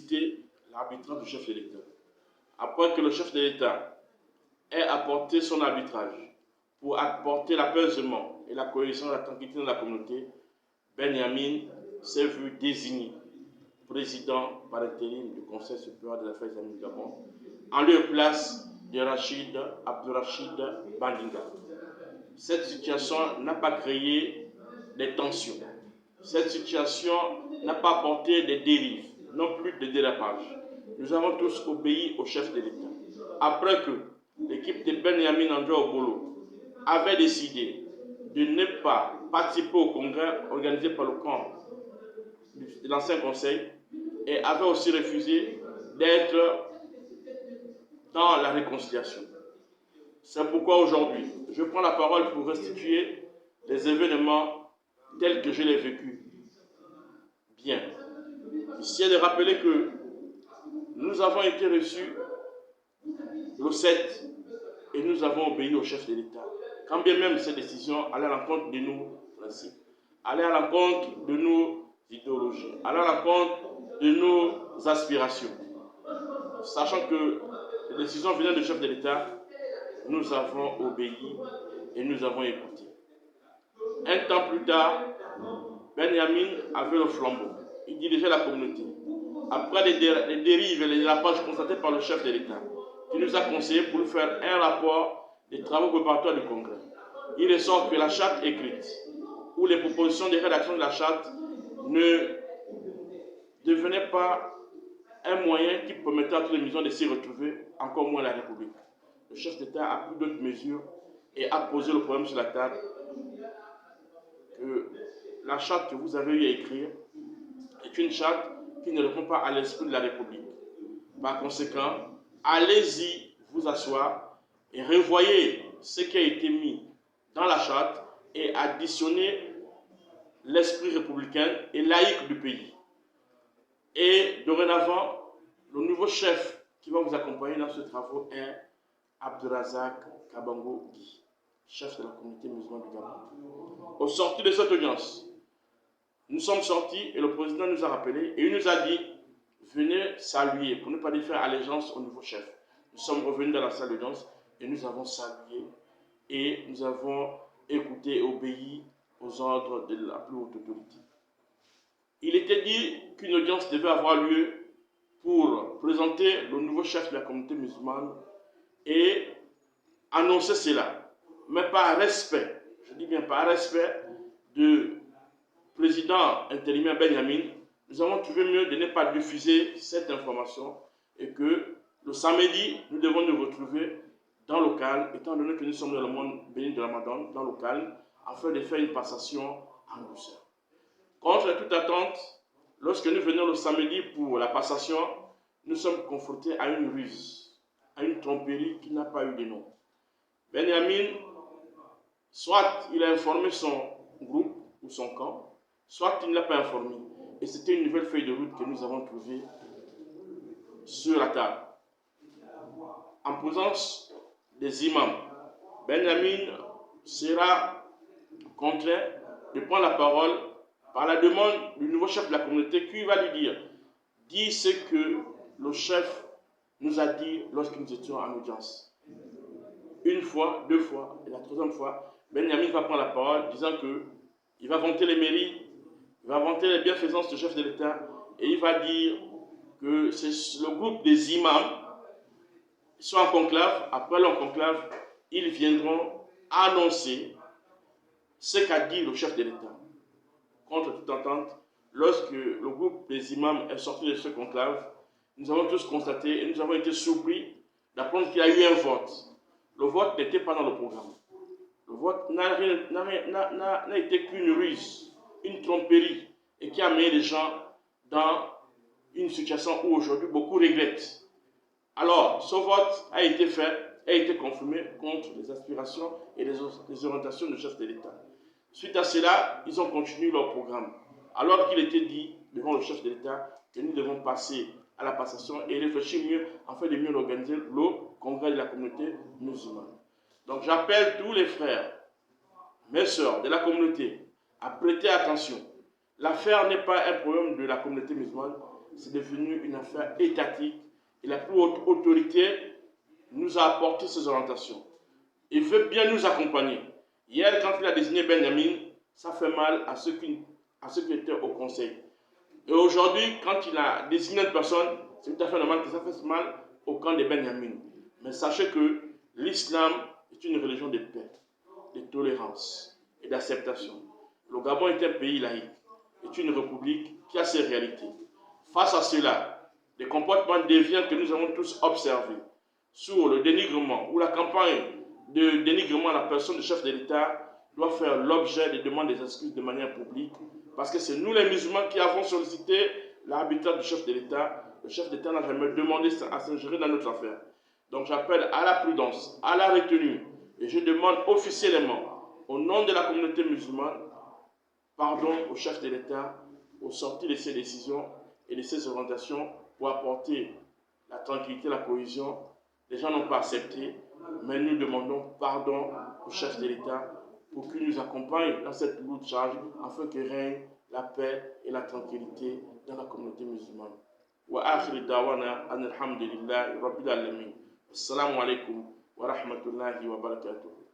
solliciter l'arbitrage du chef de l'État. Après que le chef de l'État ait apporté son arbitrage pour apporter l'apaisement et la cohésion et la tranquillité dans la communauté, Ben Yamin s'est vu désigné président par intérim du Conseil supérieur des affaires islamiques du Gabon, en lieu et place de Rachid Abdurrachid Bandinga. Cette situation n'a pas créé des tensions. Cette situation n'a pas apporté des dérives, non plus de dérapages. Nous avons tous obéi au chef de l'État. Après que l'équipe de Ben Yamin André Obolo avait décidé de ne pas participer au congrès organisé par le camp de l'ancien conseil et avait aussi refusé d'être dans la réconciliation. C'est pourquoi aujourd'hui, je prends la parole pour restituer les événements tels que je les vécus. Bien. Ici, est de rappeler que nous avons été reçus le 7 et nous avons obéi au chef de l'État. Quand bien même ces décisions allaient à l'encontre de nos principes, allaient à l'encontre de nos idéologies, allaient à l'encontre de nos aspirations. Sachant que les décisions venaient du chef de l'État, nous avons obéi et nous avons écouté. Un temps plus tard, Ben Yamin avait le flambeau. Il dirigeait la communauté. Après les dérives et les dérapages constatés par le chef de l'État, qui nous a conseillé pour faire un rapport des travaux préparatoires du Congrès, il ressort que la charte écrite ou les propositions de rédaction de la charte ne devenaient pas un moyen qui permettait à toutes les maisons de s'y retrouver, encore moins la République. Le chef d'État a pris d'autres mesures et a posé le problème sur la table que la charte que vous avez eu à écrire est une charte qui ne répond pas à l'esprit de la République. Par conséquent, allez-y vous asseoir et revoyez ce qui a été mis dans la charte et additionnez l'esprit républicain et laïque du pays. Et dorénavant, le nouveau chef qui va vous accompagner dans ce travaux est Abdurazak Kabango Guy, chef de la communauté musulmane du Gabon. Au sortir de cette audience, nous sommes sortis et le président nous a rappelé et il nous a dit venez saluer, pour ne pas dire faire allégeance au nouveau chef. Nous sommes revenus dans la salle d'audience et nous avons salué et nous avons écouté et obéi aux ordres de la plus haute autorité. Il était dit qu'une audience devait avoir lieu pour présenter le nouveau chef de la communauté musulmane et annoncer cela, mais par respect, je dis bien par respect du président intérimaire Ben Yamin, nous avons trouvé mieux de ne pas diffuser cette information et que le samedi, nous devons nous retrouver dans le calme, étant donné que nous sommes dans le monde béni de Ramadan, dans le calme, afin de faire une passation en douceur. Contre toute attente, lorsque nous venons le samedi pour la passation, nous sommes confrontés à une ruse, à une tromperie qui n'a pas eu de nom. Ben Yamin, soit il a informé son groupe ou son camp, soit il ne l'a pas informé. Et c'était une nouvelle feuille de route que nous avons trouvée sur la table. En présence des imams, Ben Yamin sera contraint de prendre la parole par la demande du nouveau chef de la communauté qui va lui dire « Dis ce que le chef nous a dit lorsque nous étions en audience. » Une fois, deux fois, et la troisième fois, Ben Yamin va prendre la parole disant qu'il va vanter les mairies, il va vanter les bienfaisances du chef de l'État et il va dire que c'est le groupe des imams qui sont en conclave. Après leur conclave, ils viendront annoncer ce qu'a dit le chef de l'État. Contre toute entente, lorsque le groupe des imams est sorti de ce conclave, nous avons tous constaté et nous avons été surpris d'apprendre qu'il y a eu un vote. Le vote n'était pas dans le programme. Le vote n'a été qu'une ruse, une tromperie, et qui a amené les gens dans une situation où aujourd'hui beaucoup regrettent. Alors, ce vote a été fait, a été confirmé contre les aspirations et les orientations du chef de l'État. Suite à cela, ils ont continué leur programme. Alors qu'il était dit devant le chef de l'État que nous devons passer à la passation et réfléchir mieux afin de mieux organiser le congrès de la communauté musulmane. Donc j'appelle tous les frères, mes sœurs de la communauté à prêter attention. L'affaire n'est pas un problème de la communauté musulmane, c'est devenu une affaire étatique et la plus haute autorité nous a apporté ces orientations. Il veut bien nous accompagner. Hier, quand il a désigné Benjamin, ça fait mal à ceux qui étaient au conseil. Et aujourd'hui, quand il a désigné une personne, c'est tout à fait normal que ça fasse mal au camp de Benjamin. Mais sachez que l'islam est une religion de paix, de tolérance et d'acceptation. Le Gabon est un pays laïque, est une république qui a ses réalités. Face à cela, les comportements déviants que nous avons tous observés sur le dénigrement ou la campagne de dénigrement à la personne du chef de l'État doit faire l'objet de demandes d'excuses de manière publique, parce que c'est nous les musulmans qui avons sollicité l'arbitrage du chef de l'État. Le chef d'État n'a jamais demandé à s'ingérer dans notre affaire. Donc j'appelle à la prudence, à la retenue, et je demande officiellement, au nom de la communauté musulmane, pardon au chef de l'État au sortir de ces décisions et de ces orientations pour apporter la tranquillité, la cohésion. Les gens n'ont pas accepté, mais nous demandons pardon au chef de l'État pour qu'il nous accompagne dans cette lourde charge afin que règne la paix et la tranquillité dans la communauté musulmane. Wa akhir dawana an alhamdulillahi rabbil alamin. Assalamu alaikum wa rahmatullahi wa barakatuh.